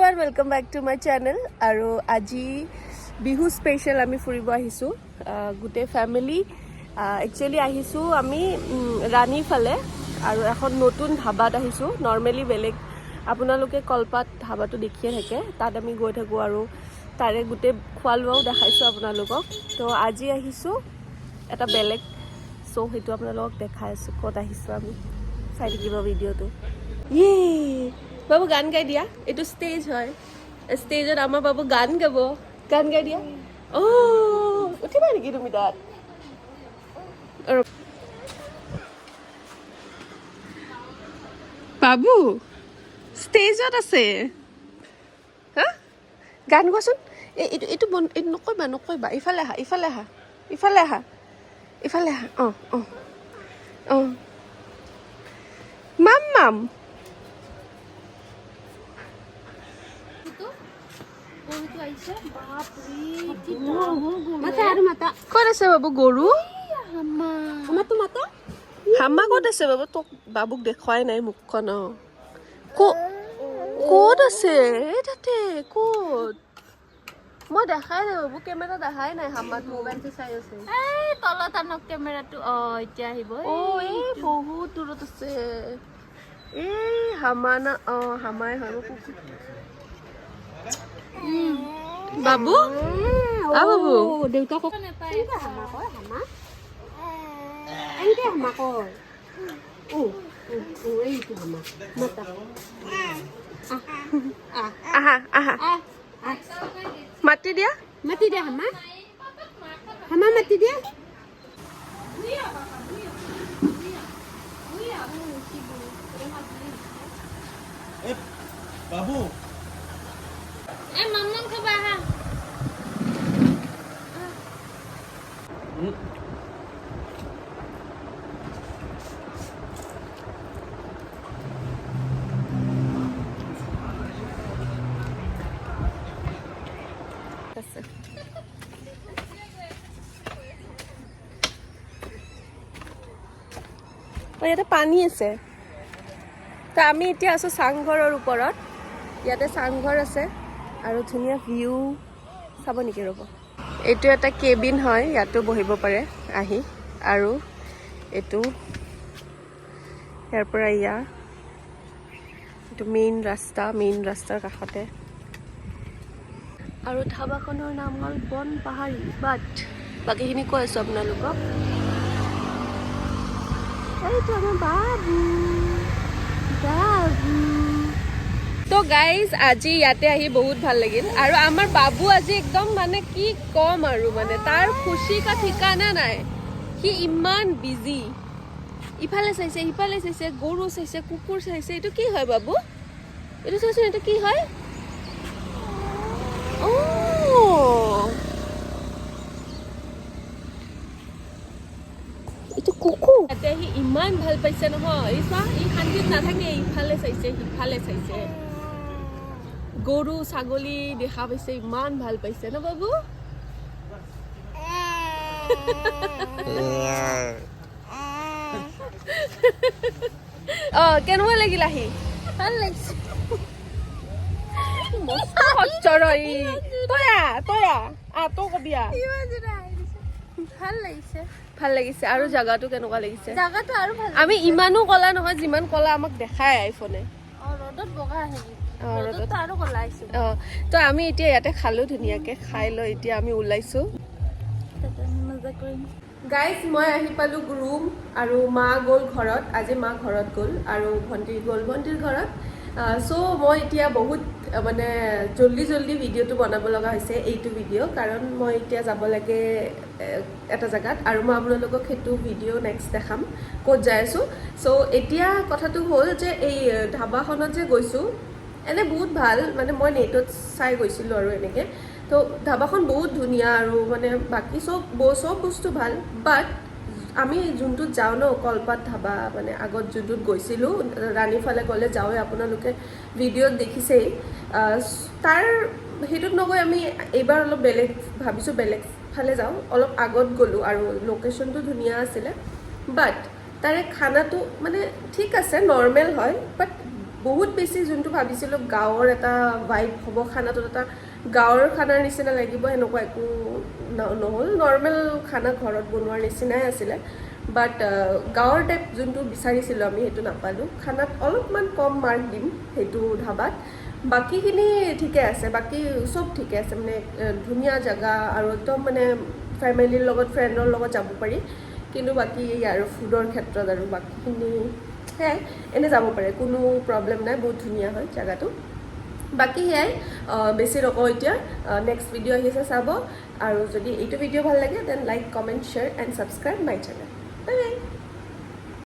everyone, welcome back to my channel. আৰু আজি Bihu special আমি ফুৰিব আহিছো গুটে ফ্যামিলি একচুয়ালি আহিছো আমি ৰাণী ফালে আৰু এখন নতুন ধাবাত আহিছো নরমালি বেলেগ আপোনালোকে কলপাত ধাবাটো দেখিয়ে থাকে তাত আমি গৈ থাকো আৰু তাৰে গুটে খোৱা লোৱাও দেখাইছো আপোনালোকক তো আজি আহিছো এটা বেলেগ সো হেতু আপোনালোকক দেখাইছো কত আহিছো আমি চাই থাকিব ভিডিওটো ইয়ে বাবু গান গাই দিয়া এটো স্টেজ হয় স্টেজত আমাৰ বাবু গান গাই দিয়া ও উঠিবা নেকি তুমি তাত বাবু স্টেজত আছে হা গান গোৱাচোন এইটো নকইবা ইফালে আহা অ মাম ক'ত আছে বাবু গৰু হামা ক'ত আছে বাবু তোক বাবুক দেখুৱাই নাই মুখখন ক'ত আছে তাতে ক'ত মই দেখাই নাই বাবু কেমেৰা দেখাই নাই হামাটো মোবাইলটো চাই আছে তলত আনক কেমেৰাটো এতিয়া আহিব এই বহুত দূৰত আছে এই হামা না হামাই হয় বাবু বাবু দেউতাক আহা মাতি দিয়া হামা মাতি দিয়া বাবু মাম্মাম খাবা আহা ইয়াতে পানী আছে তো আমি এতিয়া আছো চাংঘৰৰ ওপৰত ইয়াতে চাংঘৰ আছে আৰু ধুনীয়া ভিউ চাব নেকি ৰ'ব এইটো এটা কেবিন হয় ইয়াতো বহিব পাৰে আহি আৰু এইটো ইয়াৰ পৰা এইটো মেইন ৰাস্তাৰ কাষতে আৰু ধাবাখনৰ নাম হ'ল বন পাহাৰী বাট বাকীখিনি কৈ আছোঁ আপোনালোকক এইটো আমাৰ বাবু তো গাইজ আজি ইয়াতে আহি বহুত ভাল লাগিল আৰু আমাৰ বাবু আজি একদম মানে কি কম আৰু মানে তাৰ খুশি কা ঠিকানা নাই সি ইমান বিজি ইফালে চাইছে সিফালে চাইছে গৰু চাইছে কুকুৰ চাইছে এইটো কি হয় বাবু এইটো চাইছোন এইটো কি হয় এইটো কুকুৰ তাতে সি ইমান ভাল পাইছে নহয় ই শান্তিত নাথাকে ইফালে চাইছে সিফালে চাইছে গৰু ছাগলী দেখা পাইছে ইমান ভাল পাইছে ন বাবু কেনেকুৱা লাগিল আহি ভাল লাগিছে ভাল লাগিছে আৰু জাগাটো কেনেকুৱা লাগিছে জাগাটো আৰু ভাল আমি ইমানো কলা নহয় যিমান কলা আমাক দেখায় আইফোনে ৰ'দত বগা ৰ'দত আৰু কলা আহিছে তো আমি এতিয়া ইয়াতে খালো ধুনীয়াকে খাই লৈ এতিয়া আমি ওলাইছো গাইজ মই আহি পালো ৰুম আৰু মা গ'ল ঘৰত আজি মা ঘৰত গ'ল আৰু ভণ্টি গ'ল ভণ্টিৰ ঘৰত চ' মই এতিয়া বহুত মানে জল্দি ভিডিঅ'টো বনাব লগা হৈছে এইটো ভিডিঅ' কাৰণ মই এতিয়া যাব লাগে এটা জেগাত আৰু মই আপোনালোকক সেইটো ভিডিঅ' নেক্সট দেখাম ক'ত যাই আছোঁ চ' এতিয়া কথাটো হ'ল যে এই ধাবাখনত যে গৈছোঁ এনে বহুত ভাল মানে মই নেটত চাই গৈছিলোঁ আৰু এনেকৈ তো ধাবাখন বহুত ধুনীয়া আৰু মানে বাকী চব বস্তু ভাল বাট আমি যোনটোত যাওঁ ন কলপাত ধাবা মানে আগত যোনটোত গৈছিলোঁ ৰাণী ফালে গ'লে যাওঁৱে আপোনালোকে ভিডিঅ'ত দেখিছেই তাৰ সেইটোত নগৈ আমি এইবাৰ অলপ বেলেগ ভাবিছোঁ বেলেগ ফালে যাওঁ অলপ আগত গ'লোঁ আৰু লোকেশ্যনটো ধুনীয়া আছিলে বাট তাৰে খানাটো মানে ঠিক আছে নৰ্মেল হয় বাট বহুত বেছি যোনটো ভাবিছিলোঁ গাঁৱৰ এটা ভাইব হ'ব, খানাটোত এটা গাঁৱৰ খানাৰ নিচিনা লাগিব, সেনেকুৱা একো নহ'ল। নৰ্মেল খানা ঘৰত বনোৱাৰ নিচিনাই আছিলে, বাট গাঁৱৰ টাইপ যোনটো বিচাৰিছিলোঁ আমি সেইটো নাপালোঁ। খানাত অলপমান কম মাৰ্ক দিম সেইটো ধাবাত, বাকীখিনি ঠিকে আছে, বাকী চব ঠিকে আছে, মানে ধুনীয়া জেগা আৰু একদম মানে ফেমিলিৰ লগত ফ্ৰেণ্ডৰ লগত যাব পাৰি। কিন্তু বাকী আৰু ফুডৰ ক্ষেত্ৰত আৰু বাকীখিনি সেয়াই, এনেই যাব পাৰে, কোনো প্ৰব্লেম নাই, বহুত ধুনীয়া হয় জেগাটো। বাকী সেয়াই, বেছি নকওঁ এতিয়া, নেক্সট ভিডিঅ' আহিছে চাব। আৰু যদি এইটো ভিডিঅ' ভাল লাগে then like, comment, share and subscribe my channel. Bye by.